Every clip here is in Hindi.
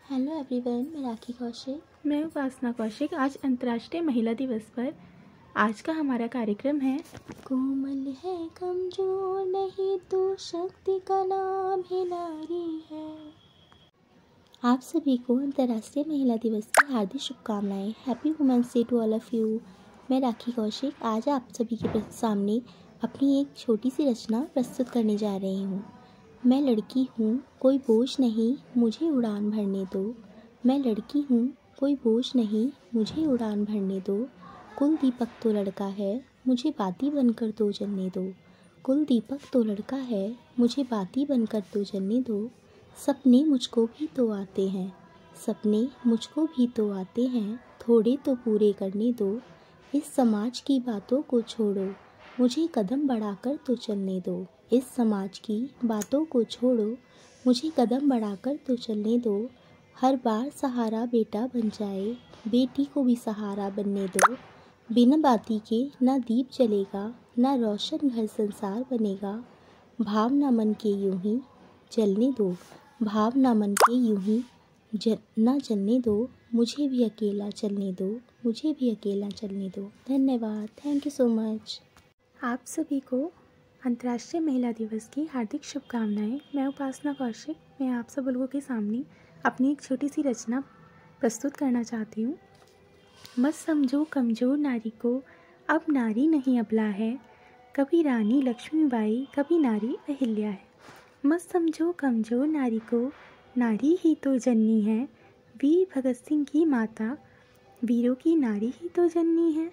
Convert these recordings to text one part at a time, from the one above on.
हेलो एवरीवन, मैं राखी कौशिक। मैं उपासना कौशिक। आज अंतर्राष्ट्रीय महिला दिवस पर आज का हमारा कार्यक्रम है कोमल है कमजोर नहीं तो शक्ति का नाम ही नारी है। आप सभी को अंतर्राष्ट्रीय महिला दिवस की हार्दिक शुभकामनाएं। Happy women's day to all of you. मैं राखी कौशिक आज आप सभी के सामने अपनी एक छोटी सी रचना प्रस्तुत करने जा रही हूँ। मैं लड़की हूँ, कोई बोझ नहीं, मुझे उड़ान भरने दो। मैं लड़की हूँ, कोई बोझ नहीं, मुझे उड़ान भरने दो। कुल दीपक तो लड़का है, मुझे बाती बनकर तो जलने दो। कुल दीपक तो लड़का है, मुझे बाती बनकर तो जलने दो। सपने मुझको भी तो आते हैं, सपने मुझको भी तो आते हैं, थोड़े तो पूरे करने दो। इस समाज की बातों को छोड़ो, मुझे कदम बढ़ाकर तो चलने दो। इस समाज की बातों को छोड़ो, मुझे कदम बढ़ाकर तो चलने दो। हर बार सहारा बेटा बन जाए, बेटी को भी सहारा बनने दो। बिना बाती के ना दीप जलेगा, ना रोशन घर संसार बनेगा। भावना मन के यूं ही जलने दो, भावना मन के यूं ही ना जलने दो। मुझे भी अकेला चलने दो, मुझे भी अकेला चलने दो। धन्यवाद। Thank you so much. आप सभी को अंतर्राष्ट्रीय महिला दिवस की हार्दिक शुभकामनाएं। मैं उपासना कौशिक। मैं आप सब लोगों के सामने अपनी एक छोटी सी रचना प्रस्तुत करना चाहती हूँ। मत समझो कमज़ोर नारी को, अब नारी नहीं अबला है। कभी रानी लक्ष्मीबाई, कभी नारी अहिल्या है। मत समझो कमज़ोर नारी को, नारी ही तो जननी है। वीर भगत सिंह की माता, वीरों की नारी ही तो जननी है।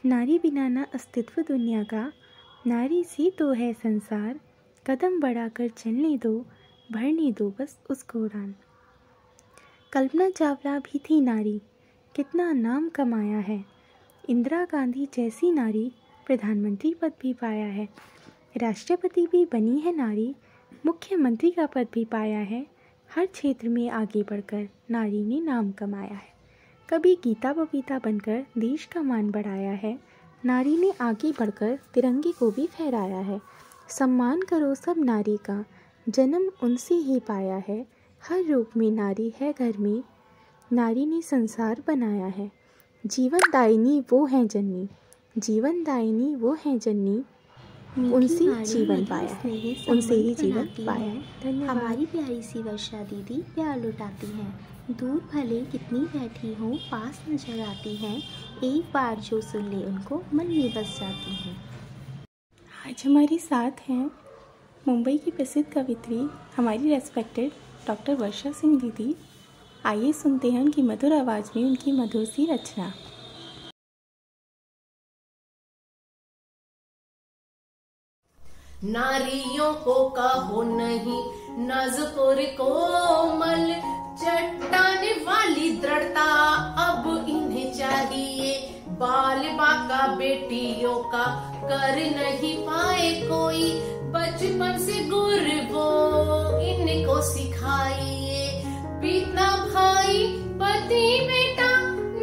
नारी बिना ना अस्तित्व दुनिया का, नारी सी तो है संसार। कदम बढ़ाकर चलने दो, भरने दो बस उसको उड़ान। कल्पना चावला भी थी नारी, कितना नाम कमाया है। इंदिरा गांधी जैसी नारी, प्रधानमंत्री पद भी पाया है। राष्ट्रपति भी बनी है नारी, मुख्यमंत्री का पद भी पाया है। हर क्षेत्र में आगे बढ़कर नारी ने नाम कमाया है। कभी गीता बबीता बनकर देश का मान बढ़ाया है। नारी ने आगे बढ़कर तिरंगे को भी फहराया है। सम्मान करो सब नारी का, जन्म उनसे ही पाया है। हर रूप में नारी है घर में, नारी ने संसार बनाया है। जीवन दायिनी वो है जननी, जीवन दायिनी वो है जननी। उनसे जीवन पाया है, उनसे ही जीवन पाया है। धन्यवाद। हमारी प्यारी सी वर्षा दीदी प्यार लुटाती हैं। दूर भले कितनी बैठी हो, पास नजर आती हैं। एक बार जो सुन ले उनको, मन में बस जाती हैं। आज हमारे साथ हैं मुंबई की प्रसिद्ध कवित्री, हमारी रेस्पेक्टेड डॉक्टर वर्षा सिंह दीदी। आइए सुनते हैं उनकी मधुर आवाज़ में उनकी मधुर सी रचना। नारियों को कहो नहीं नाजुक कोमल, चट्टान वाली दृढ़ता अब इन्हें चाहिए। बाल बाका बेटियों का कर नहीं पाए कोई, बचपन से गुर वो इनको सिखाइए। पिता भाई पति बेटा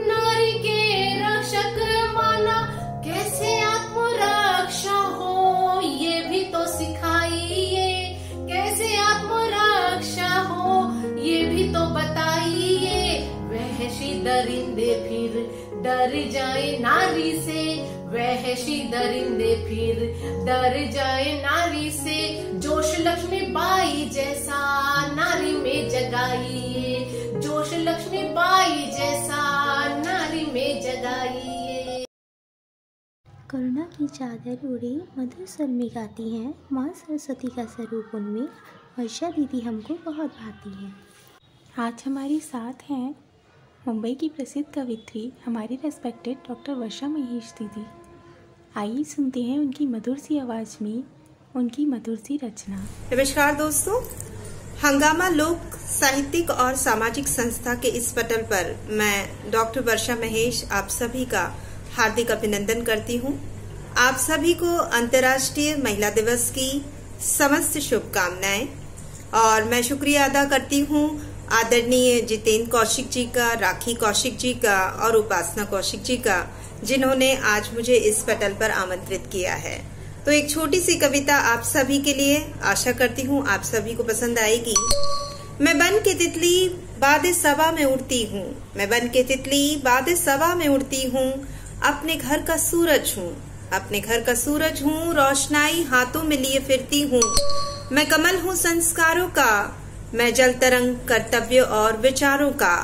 नारी के रक्षक माना, कैसे आत्मरक्षा हो ये भी तो सिखाइए। कैसे आत्मरक्षा हो ये भी तो बताइए। वहशी दरिंदे फिर डर जाए नारी से, वहशी दरिंदे फिर डर जाए नारी से। जोश लक्ष्मीबाई जैसा नारी में जगाइए, जोश लक्ष्मीबाई जैसा नारी में जगाइए। करुणा की चादर उड़े मधुर स्वर में गाती हैं, माँ सरस्वती का स्वरूप उनमें वर्षा दीदी हमको बहुत भाती हैं। आज हमारे साथ हैं मुंबई की प्रसिद्ध कवित्री, हमारी रेस्पेक्टेड डॉक्टर वर्षा महेश दीदी। आइए सुनते हैं उनकी मधुर सी आवाज़ में उनकी मधुर सी रचना। नमस्कार दोस्तों, हंगामा लोक साहित्यिक और सामाजिक संस्था के इस पटल पर मैं डॉक्टर वर्षा महेश आप सभी का हार्दिक अभिनंदन करती हूँ। आप सभी को अंतर्राष्ट्रीय महिला दिवस की समस्त शुभकामनाएं। और मैं शुक्रिया अदा करती हूँ आदरणीय जितेंद्र कौशिक जी का, राखी कौशिक जी का और उपासना कौशिक जी का, जिन्होंने आज मुझे इस पटल पर आमंत्रित किया है। तो एक छोटी सी कविता आप सभी के लिए, आशा करती हूँ आप सभी को पसंद आएगी। मैं बन के तितली बादे सवा में उड़ती हूँ, मैं बन के तितली बादे सवा में उड़ती हूँ। अपने घर का सूरज हूँ, अपने घर का सूरज हूँ, रोशनाई हाथों में लिए फिरती हूँ। मैं कमल हूँ संस्कारों का, मैं जल तरंग कर्तव्य और विचारों का।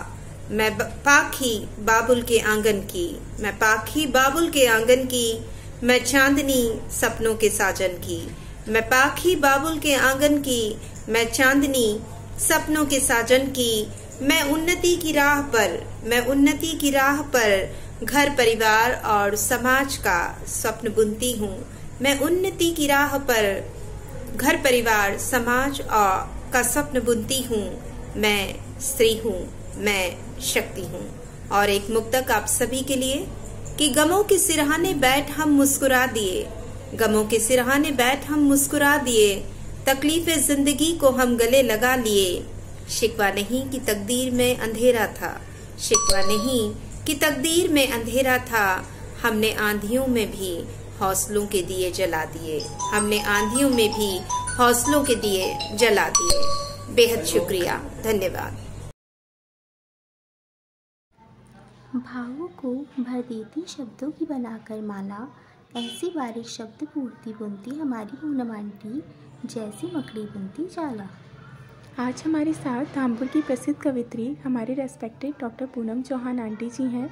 मैं पाखी बाबुल के आंगन की, मैं पाखी बाबुल के आंगन की। मैं चांदनी सपनों के साजन की, मैं पाखी बाबुल के आंगन की। मैं चांदनी सपनों के साजन की। मैं उन्नति की राह पर, मैं उन्नति की राह पर घर परिवार और समाज का स्वप्न बुनती हूँ। मैं उन्नति की राह पर घर परिवार समाज और का स्वप्न बुनती हूँ। मैं स्त्री हूँ, मैं शक्ति हूँ। और एक मुक्तक आप सभी के लिए कि गमों के सिरहाने बैठ हम मुस्कुरा दिए, गमों के सिरहाने बैठ हम मुस्कुरा दिए। तकलीफे जिंदगी को हम गले लगा लिए। शिकवा नहीं कि तकदीर में अंधेरा था, शिकवा नहीं कि तकदीर में अंधेरा था। हमने आंधियों में भी हौसलों के दिए जला दिए, हमने आंधियों में भी हौसलों के दिए जला दिए। बेहद शुक्रिया, धन्यवाद। भावों को भर देती शब्दों की बनाकर माला, ऐसी बारिश शब्द पूर्ति बुनती हमारी पूनम आंटी, जैसी मकड़ी बुनती जाला। आज हमारे साथ धामपुर की प्रसिद्ध कवित्री हमारे respected doctor Poonam Chauhan aunty ji हैं।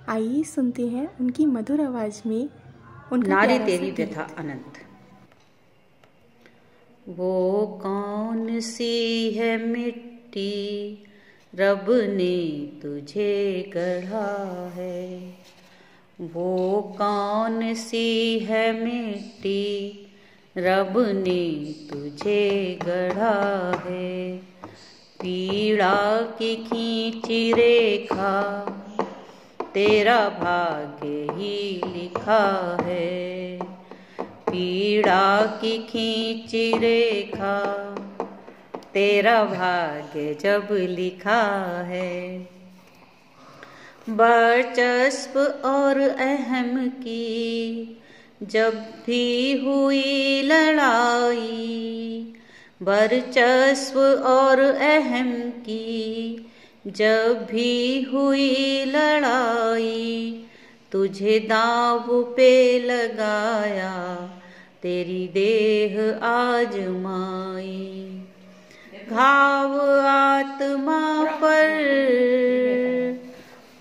आइए सुनते हैं उनकी मधुर आवाज में उनका नारी तेरी व्यथा अनंत। वो कौन सी है मिट्टी रब ने तुझे गढ़ा है, वो कौन सी है मिट्टी रब ने तुझे गढ़ा है। पीड़ा की खींची रेखा तेरा भाग्य ही लिखा है, पीड़ा की खींची रेखा तेरा भाग्य जब लिखा है। बरचस्प और अहम की जब भी हुई लड़ाई, बरचस्प और अहम की जब भी हुई लड़ाई, तुझे दांव पे लगाया तेरी देह आजमाई। घाव आत्मा पर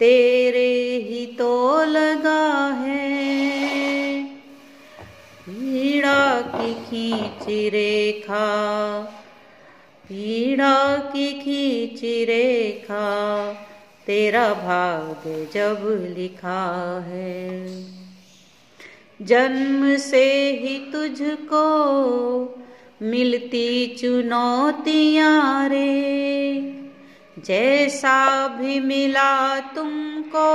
तेरे ही तो लगा है, पीड़ा की खींची रेखा, पीड़ा की खींची रेखा तेरा भाग्य जब लिखा है। जन्म से ही तुझको मिलती चुनौतियाँ रे, जैसा भी मिला तुमको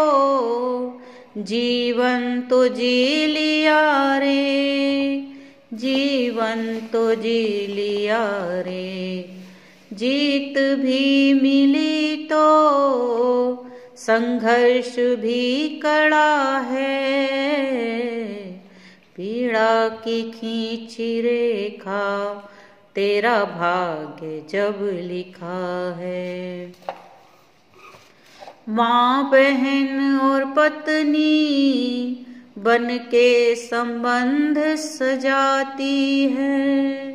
जीवन तो जी लिया रे, जीवन तो जी लिया रे। जीत भी मिली तो संघर्ष भी कड़ा है, पीड़ा की खींची रेखा तेरा भाग्य जब लिखा है। माँ बहन और पत्नी बन के संबंध सजाती है,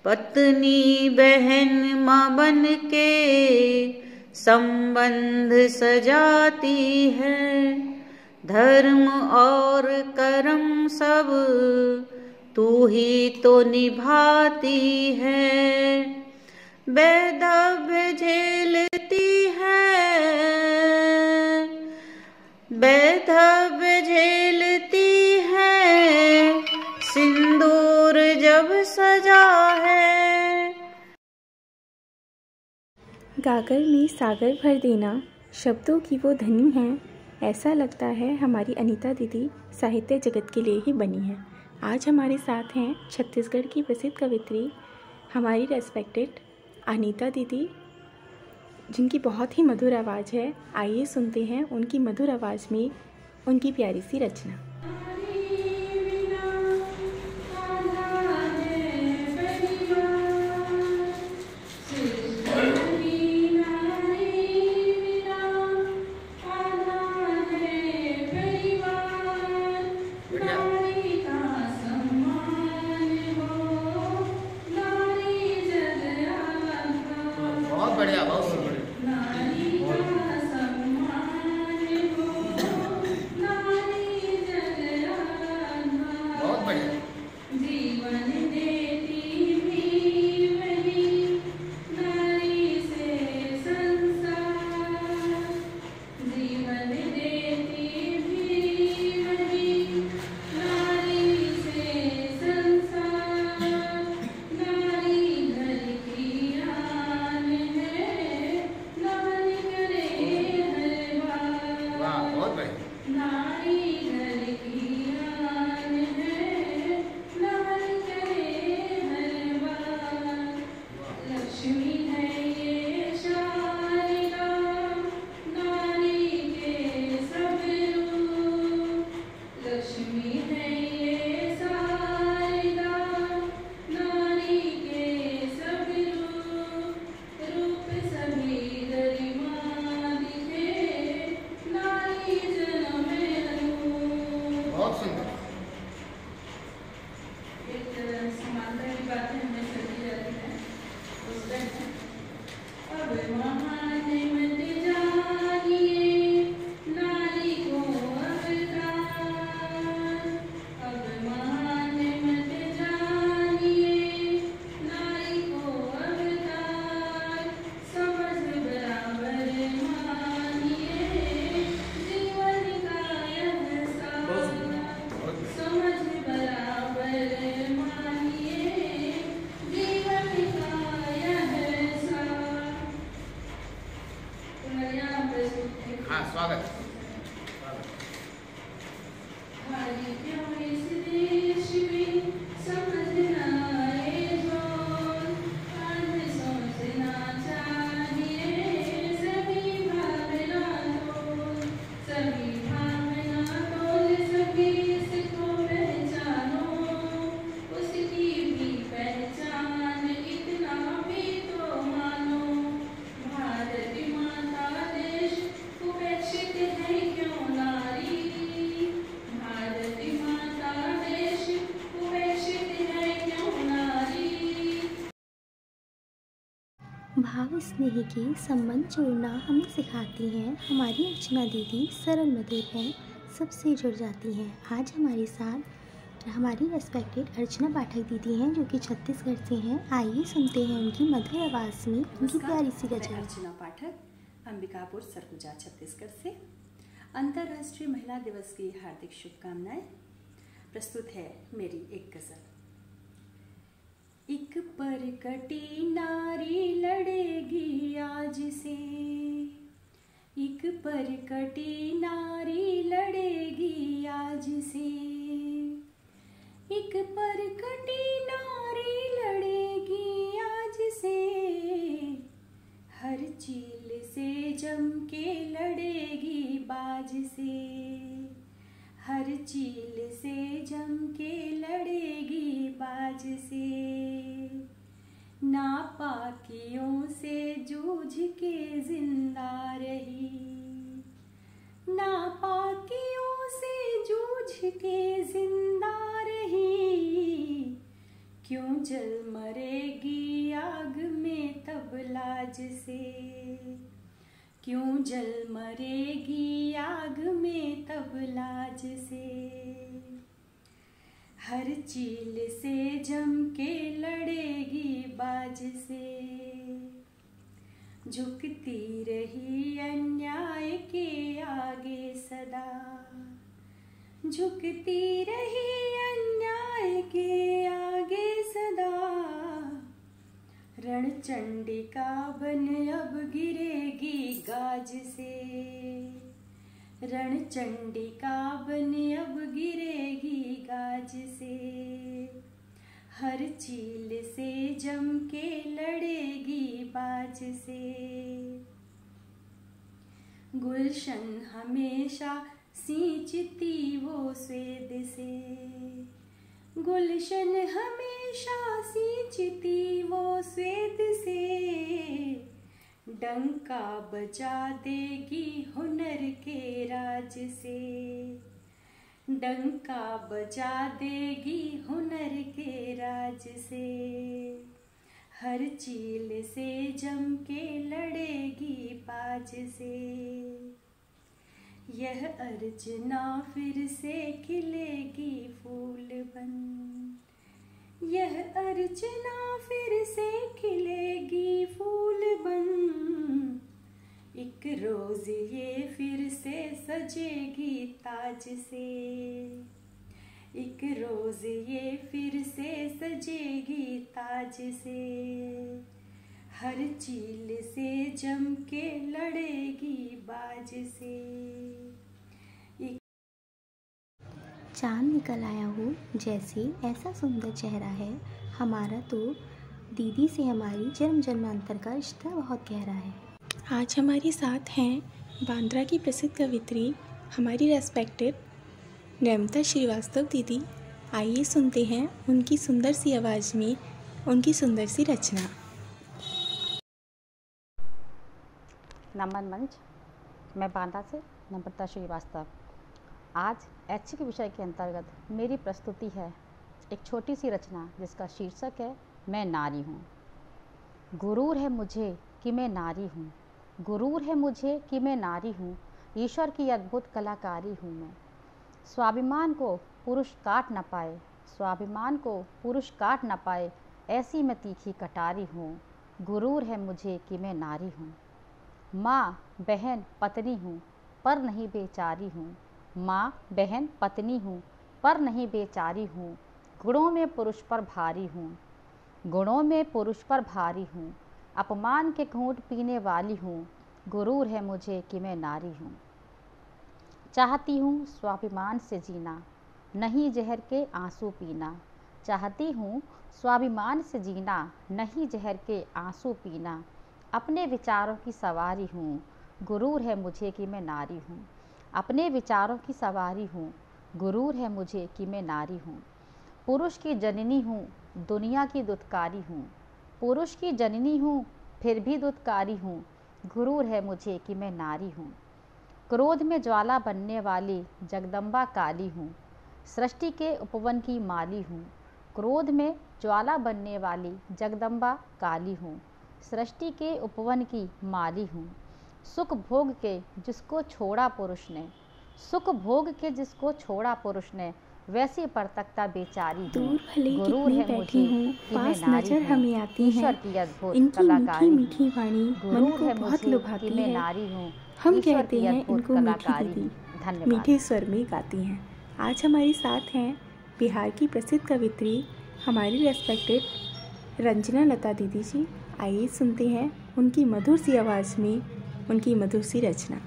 पत्नी बहन माँ बन के संबंध सजाती है। धर्म और कर्म सब तू ही तो निभाती है, वैधव्य झेलती है, वैधव्य झेलती है, सिंदूर जब सजा है। गागर में सागर भर देना, शब्दों की वो धनी है, ऐसा लगता है हमारी अनीता दीदी साहित्य जगत के लिए ही बनी है। आज हमारे साथ हैं छत्तीसगढ़ की प्रसिद्ध कवित्री हमारी रेस्पेक्टेड अनीता दीदी, जिनकी बहुत ही मधुर आवाज़ है। आइए सुनते हैं उनकी मधुर आवाज़ में उनकी प्यारी सी रचना। भाव स्नेह के संबंध जोड़ना हमें सिखाती हैं हमारी अर्चना दीदी। सरल मधुर है, सबसे जुड़ जाती हैं। आज हमारे साथ हमारी रेस्पेक्टेड अर्चना पाठक दीदी हैं जो कि छत्तीसगढ़ से हैं। आइए सुनते हैं उनकी मधुर आवाज़ में उनकी प्यारी सी गजल। अर्चना पाठक, अंबिकापुर, सरगुजा, छत्तीसगढ़ से। अंतर्राष्ट्रीय महिला दिवस की हार्दिक शुभकामनाएं। प्रस्तुत है मेरी एक गजल। एक परकटी नारी लड़ेगी आज से, एक परकटी नारी लड़ेगी आज से, एक परकटी नारी लड़ेगी आज से, हर चील से जम के लड़ेगी बाज से, हर चील से जम के लड़ेगी बाज से, नापाकियों से जूझ के जिंदा रही, नापाकियों से जूझ के जिंदा रही, क्यों जल मरेगी आग में तब लाज से, क्यों जल मरेगी आग में तब लाज से, हर चील से जम के लड़ेगी बाज से, झुकती रही अन्याय के आगे सदा, झुकती रही अन्याय के आगे सदा, रणचंडिका बन अब गिरेगी गाज से, रणचंडिका बन अब गिरेगी गाज से, हर चील से जम के लड़ेगी बाज से, गुलशन हमेशा सींचती वो स्वेद से, गुलशन हमेशा सींचती वो स्वेद से, डंका बजा देगी हुनर के राज से, डंका बजा देगी हुनर के राज से, हर चील से जम के लड़ेगी बाज से, यह अर्चना फिर से खिलेगी फूल बन, यह अर्चना फिर से खिलेगी फूल बन, एक रोज ये फिर से सजेगी ताज से, एक रोज ये फिर से सजेगी ताज से, हर चील से जम के लड़ेगी बाज से। चांद निकल आया हो जैसे ऐसा सुंदर चेहरा है हमारा, तो दीदी से हमारी जन्म जन्मांतर का रिश्ता बहुत गहरा है। आज हमारे साथ हैं बांद्रा की प्रसिद्ध कवित्री हमारी रेस्पेक्टेड नम्रता श्रीवास्तव दीदी। आइए सुनते हैं उनकी सुंदर सी आवाज़ में उनकी सुंदर सी रचना। नमन मंच, मैं बांद्रा से नम्रता श्रीवास्तव। आज ऐच्छिक विषय के अंतर्गत मेरी प्रस्तुति है एक छोटी सी रचना जिसका शीर्षक है मैं नारी हूँ। गुरूर है मुझे कि मैं नारी हूँ। गुरूर है मुझे कि मैं नारी हूँ। ईश्वर की अद्भुत कलाकारी हूँ मैं। स्वाभिमान को पुरुष काट न पाए, स्वाभिमान को पुरुष काट न पाए, ऐसी मैं तीखी कटारी हूँ। गुरूर है मुझे कि मैं नारी हूँ। माँ बहन पत्नी हूँ पर नहीं बेचारी हूँ। माँ बहन पत्नी हूँ पर नहीं बेचारी हूँ। गुणों में पुरुष पर भारी हूँ, गुणों में पुरुष पर भारी हूँ। अपमान के घूंट पीने वाली हूँ। गुरूर है मुझे कि मैं नारी हूँ। चाहती हूँ स्वाभिमान से जीना, नहीं जहर के आंसू पीना। चाहती हूँ स्वाभिमान से जीना, नहीं जहर के आंसू पीना। अपने विचारों की सवारी हूँ। गुरूर है मुझे कि मैं नारी हूँ। अपने विचारों की सवारी हूँ। गुरूर है मुझे कि मैं नारी हूँ। पुरुष की जननी हूँ, दुनिया की दुत्कारी हूँ। पुरुष की जननी हूँ फिर भी दुत्कारी हूँ। गुरूर है मुझे कि मैं नारी हूँ। क्रोध में ज्वाला बनने वाली जगदम्बा काली हूँ। सृष्टि के उपवन की माली हूँ। क्रोध में ज्वाला बनने वाली जगदम्बा काली हूँ। सृष्टि के उपवन की माली हूँ। सुख भोग के जिसको छोड़ा पुरुष ने, सुख भोग के जिसको छोड़ा पुरुष ने, वैसी परतकता बेचारी दूर हूँ। भले गुरूर कितनी है बैठी मुझे हूँ, कि मैं पास नारी नजर हूँ। हमें आती ईश्वर हैं। की अद्भुत इनकी कलाकारी मीठी हूँ। मीठी वाणी मन गुरूर को है बहुत मुझे कि लुभाती मैं है। नारी हूँ। हम ईश्वर कहते की हैं अद्भुत इनको मीठी कलाकारी दीदी, हूँ। धन्यवाद। मीठे स्वर में गाती हैं। आज हमारे साथ हैं बिहार की प्रसिद्ध कवित्री हमारी रेस्पेक्टेड रंजना लता दीदी जी। आइए सुनते हैं उनकी मधुर सी आवाज़ में उनकी मधुर सी रचना।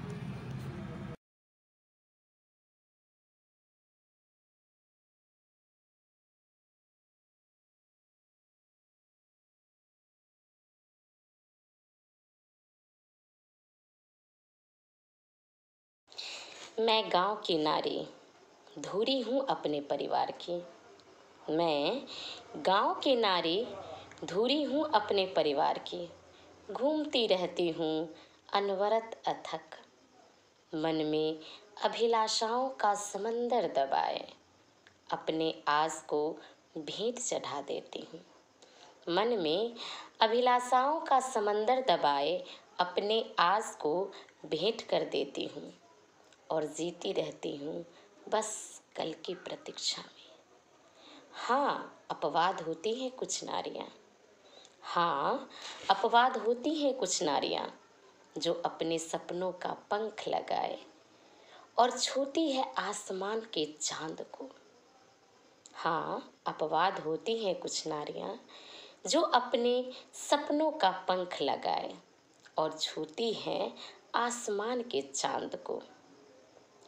मैं गांव की नारी, धुरी हूँ अपने परिवार की। मैं गांव की नारी, धुरी हूँ अपने परिवार की। घूमती रहती हूँ अनवरत अथक, मन में अभिलाषाओं का समंदर दबाए, अपने आस को भेंट चढ़ा देती हूँ। मन में अभिलाषाओं का समंदर दबाए, अपने आस को भेंट कर देती हूँ और जीती रहती हूँ बस कल की प्रतीक्षा में। हाँ, अपवाद होती हैं कुछ नारियाँ, हाँ, अपवाद होती हैं कुछ नारियाँ, जो अपने सपनों का पंख लगाए और छूती है आसमान के चांद को। हाँ, अपवाद होती हैं कुछ नारियाँ, जो अपने सपनों का पंख लगाए और छूती हैं आसमान के चांद को।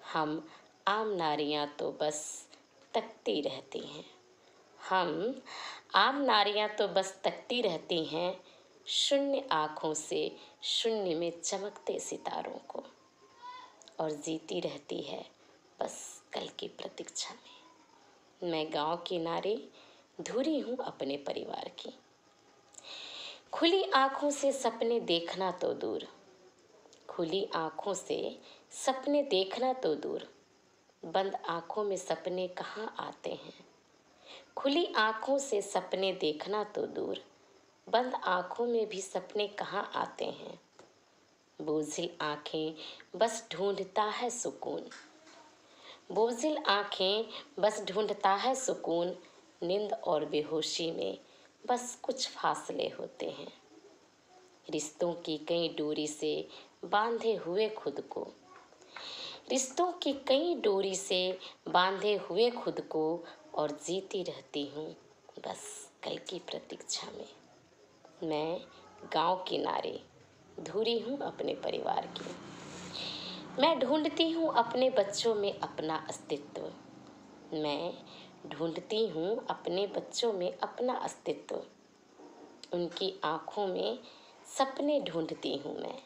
हम आम नारियां तो बस तकती रहती हैं, हम आम नारियां तो बस तकती रहती हैं, शून्य आँखों से शून्य में चमकते सितारों को, और जीती रहती है बस कल की प्रतीक्षा में। मैं गांव की नारी, धुरी हूँ अपने परिवार की। खुली आँखों से सपने देखना तो दूर, खुली आँखों से सपने देखना तो दूर, बंद आँखों में सपने कहाँ आते हैं। खुली आँखों से सपने देखना तो दूर, बंद आँखों में भी सपने कहाँ आते हैं। बोझिल आँखें बस ढूंढता है सुकून, बोझिल आँखें बस ढूंढता है सुकून, नींद और बेहोशी में बस कुछ फासले होते हैं। रिश्तों की कई डोरी से बांधे हुए खुद को, रिश्तों की कई डोरी से बांधे हुए खुद को, और जीती रहती हूँ बस कल की प्रतीक्षा में। मैं गांव की नारी, धुरी हूँ अपने परिवार की। मैं ढूंढती हूँ अपने बच्चों में अपना अस्तित्व, मैं ढूंढती हूँ अपने बच्चों में अपना अस्तित्व। उनकी आँखों में सपने ढूंढती हूँ मैं,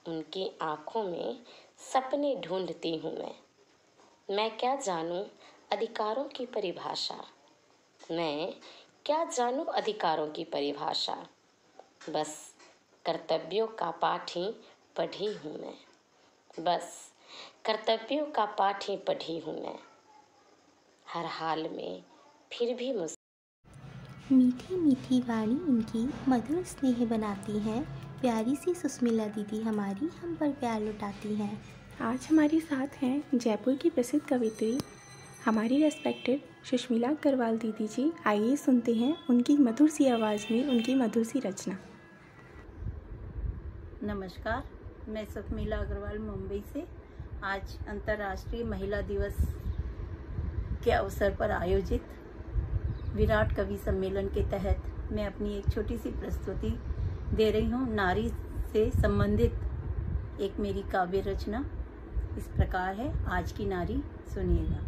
उनकी आँखों में सपने ढूंढती हूँ मैं। मैं क्या जानूँ अधिकारों की परिभाषा, मैं क्या जानूँ अधिकारों की परिभाषा, बस कर्तव्यों का पाठ ही पढ़ी हूँ मैं, बस कर्तव्यों का पाठ ही पढ़ी हूँ मैं। हर हाल में फिर भी मीठी मीठी वाणी इनकी मधुर स्नेह बनाती हैं प्यारी सी सुस्मिला दीदी हमारी हम पर प्यार लुटाती हैं। आज हमारे साथ हैं जयपुर की प्रसिद्ध कवित्री हमारी रेस्पेक्टेड सुस्मिला अग्रवाल दीदी जी। आइए सुनते हैं उनकी मधुर सी आवाज़ में उनकी मधुर सी रचना। नमस्कार, मैं सुस्मिला अग्रवाल मुंबई से। आज अंतर्राष्ट्रीय महिला दिवस के अवसर पर आयोजित विराट कवि सम्मेलन के तहत मैं अपनी एक छोटी सी प्रस्तुति दे रही हूँ। नारी से संबंधित एक मेरी काव्य रचना इस प्रकार है, आज की नारी। सुनिएगा।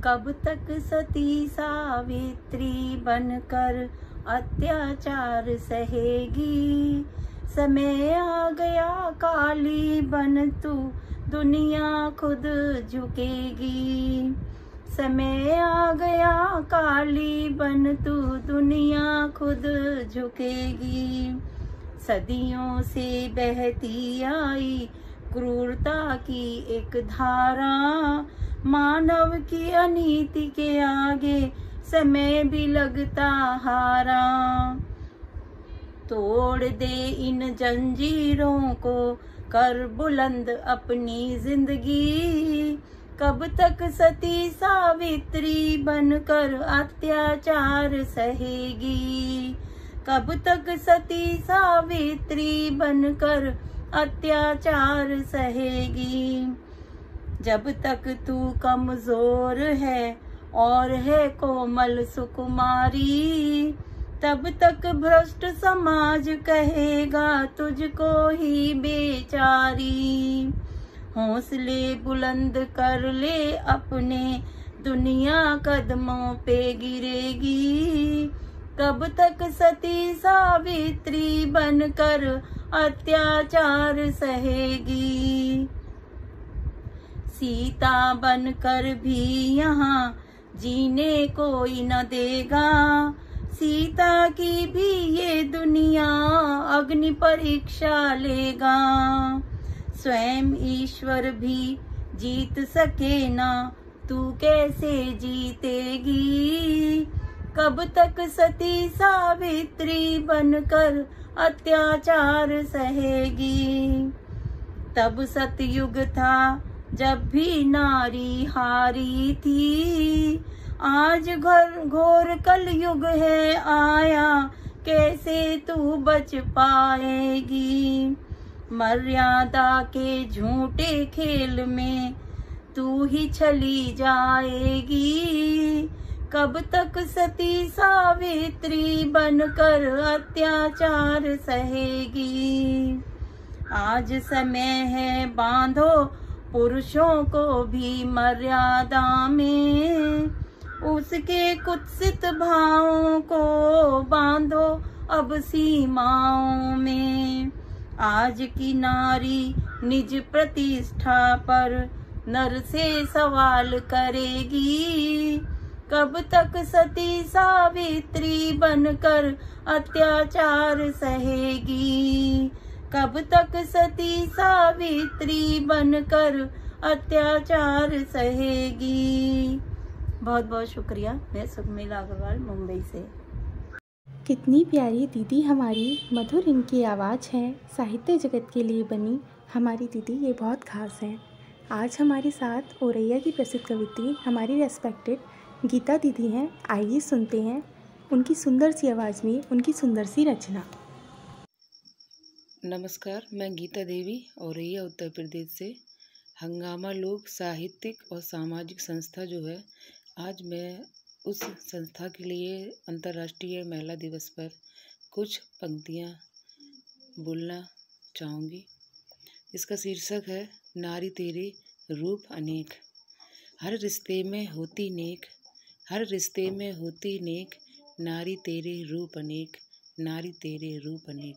कब तक सती सावित्री बनकर अत्याचार सहेगी, समय आ गया काली बन तू दुनिया खुद झुकेगी। समय आ गया काली बन तू दुनिया खुद झुकेगी। सदियों से बहती आई क्रूरता की एक धारा, मानव की अनीति के आगे समय भी लगता हारा। तोड़ दे इन जंजीरों को, कर बुलंद अपनी जिंदगी। कब तक सती सावित्री बनकर अत्याचार सहेगी। कब तक सती सावित्री बनकर अत्याचार सहेगी। जब तक तू कमजोर है और है कोमल सुकुमारी, तब तक भ्रष्ट समाज कहेगा तुझको ही बेचारी। हौसले बुलंद कर ले अपने, दुनिया कदमों पे गिरेगी। कब तक सती सावित्री बनकर अत्याचार सहेगी। सीता बनकर भी यहाँ जीने कोई न देगा। सीता की भी ये दुनिया अग्नि परीक्षा लेगा। स्वयं ईश्वर भी जीत सके ना, तू कैसे जीतेगी। कब तक सती सावित्री बनकर अत्याचार सहेगी। तब सतयुग था जब भी नारी हारी थी, आज घोर कलयुग है आया, कैसे तू बच पाएगी। मर्यादा के झूठे खेल में तू ही चली जाएगी। कब तक सती सावित्री बनकर अत्याचार सहेगी। आज समय है बांधो पुरुषों को भी मर्यादा में, उसके कुत्सित भावों को बांधो अब सीमाओं में। आज की नारी निज प्रतिष्ठा पर नर से सवाल करेगी। कब तक सती सावित्री बनकर अत्याचार सहेगी। कब तक सती सावित्री बनकर अत्याचार सहेगी। बहुत बहुत शुक्रिया। मैं सुस्मिला अग्रवाल मुंबई से। कितनी प्यारी दीदी हमारी, मधुर इनकी आवाज़ है, साहित्य जगत के लिए बनी हमारी दीदी ये बहुत खास हैं। आज हमारे साथ औरैया की प्रसिद्ध कवित्री हमारी रेस्पेक्टेड गीता दीदी हैं। आइए सुनते हैं उनकी सुंदर सी आवाज़ में उनकी सुंदर सी रचना। नमस्कार, मैं गीता देवी औरैया उत्तर प्रदेश से। हंगामा लोक साहित्यिक और सामाजिक संस्था जो है, आज मैं उस संस्था के लिए अंतर्राष्ट्रीय महिला दिवस पर कुछ पंक्तियाँ बोलना चाहूँगी। इसका शीर्षक है नारी तेरे रूप अनेक। हर रिश्ते में होती नेक, हर रिश्ते में होती नेक, नारी तेरे रूप अनेक, नारी तेरे रूप अनेक।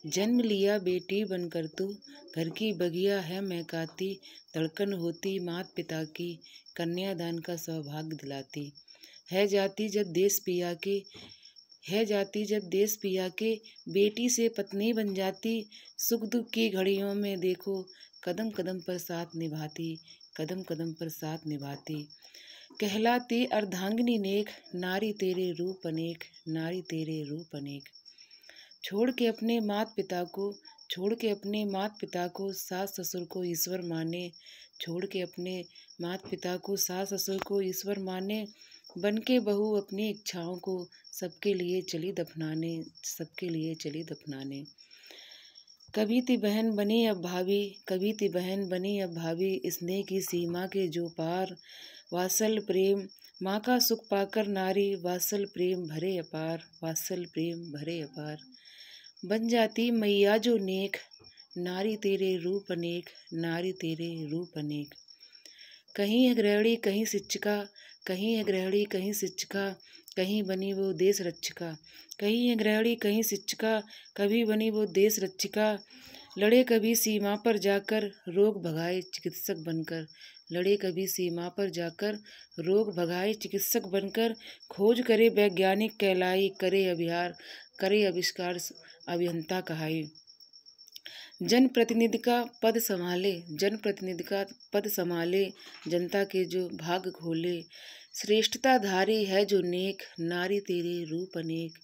जन्म लिया बेटी बनकर तू, घर की बगिया है महकाती, धड़कन होती मात पिता की, कन्यादान का सौभाग्य दिलाती। है जाती जब देश पिया के, है जाती जब देश पिया के, बेटी से पत्नी बन जाती, सुख दुख की घड़ियों में देखो, कदम कदम पर साथ निभाती, कदम कदम पर साथ निभाती। कहलाती अर्धांगिनी नेक, नारी तेरे रूप अनेक, नारी तेरे रूप अनेक। छोड़ के अपने माता पिता को सास ससुर को ईश्वर माने, छोड़ के अपने माता पिता को सास ससुर को ईश्वर माने, बन के बहू अपनी इच्छाओं को सबके लिए चली दफनाने। कभी ती बहन बनी अब भाभी, स्नेह की सीमा के जो पार, वात्सल प्रेम माँ का सुख पाकर नारी, वात्सल प्रेम भरे अपार, बन जाती मैया जो नेक, नारी तेरे रूप अनेक, कहीं है गृहिणी कहीं शिक्षिका, कहीं बनी वो देश रक्षिका, लड़े कभी सीमा पर जाकर रोग भगाए चिकित्सक बनकर, खोज करे वैज्ञानिक कहलाई, करे आविष्कार अभियंता कहाई। जनप्रतिनिधि का पद संभाले, जनता के जो भाग खोले, श्रेष्ठता धारी है जो नेक, नारी तेरे रूप अनेक।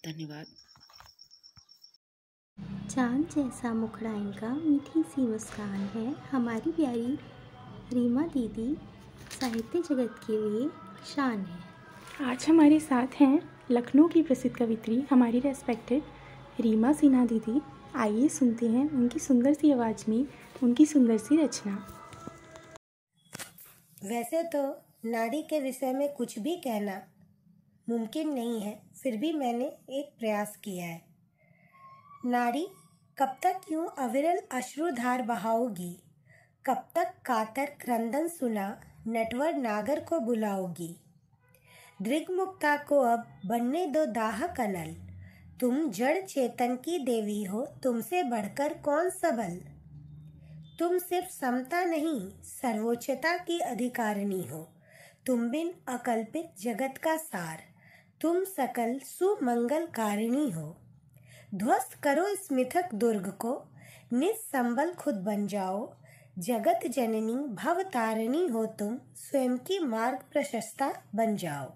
धन्यवाद। चांद जैसा मुखड़ा इनका, मीठी सी मुस्कान है। हमारी प्यारी रीमा दीदी साहित्य जगत के लिए शान है। आज हमारे साथ हैं लखनऊ की प्रसिद्ध कवित्री, हमारी रेस्पेक्टेड रीमा सिन्हा दीदी। आइए सुनते हैं उनकी सुंदर सी आवाज़ में उनकी सुंदर सी रचना। वैसे तो नारी के विषय में कुछ भी कहना मुमकिन नहीं है, फिर भी मैंने एक प्रयास किया है। नारी कब तक यूं अविरल अश्रुधार बहाओगी, कब तक कातर क्रंदन सुना नटवर नागर को बुलाओगी। दृग्मुक्ता को अब बनने दो दाहक अनल, तुम जड़ चेतन की देवी हो, तुमसे बढ़कर कौन सबल। तुम सिर्फ समता नहीं सर्वोच्चता की अधिकारिणी हो, तुम बिन अकल्पित जगत का सार, तुम सकल सुमंगलकारिणी हो। ध्वस्त करो इस मिथक दुर्ग को, निस्संबल खुद बन जाओ, जगत जननी भव तारिणी हो तुम, स्वयं की मार्ग प्रशस्ता बन जाओ।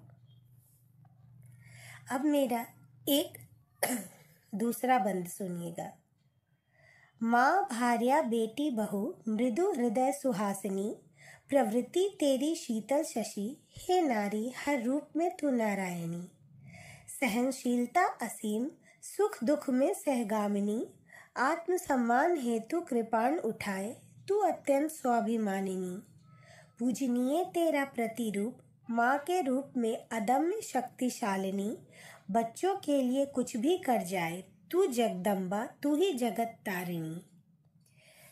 अब मेरा एक दूसरा बंद सुनिएगा। माँ भार्या बेटी बहू मृदु हृदय सुहासिनी, प्रवृत्ति तेरी शीतल शशि, हे नारी हर रूप में तू नारायणी। सहनशीलता असीम सुख दुख में सहगामिनी, आत्मसम्मान हेतु कृपाण उठाए, तू अत्यंत स्वाभिमानिनी। पूजनीय तेरा प्रतिरूप माँ के रूप में अदम्य शक्तिशालिनी, बच्चों के लिए कुछ भी कर जाए, तू जगदम्बा तू ही जगत तारिणी।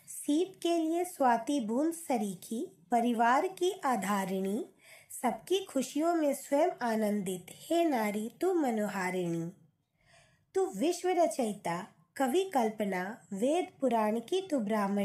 सीत के लिए स्वाति बूंद सरीखी, परिवार की आधारिणी, सबकी खुशियों में स्वयं आनंदित, हे नारी तू मनोहारिणी। तू विश्व रचयिता कवि कल्पना, वेद पुराण की तू ब्राह्मणी।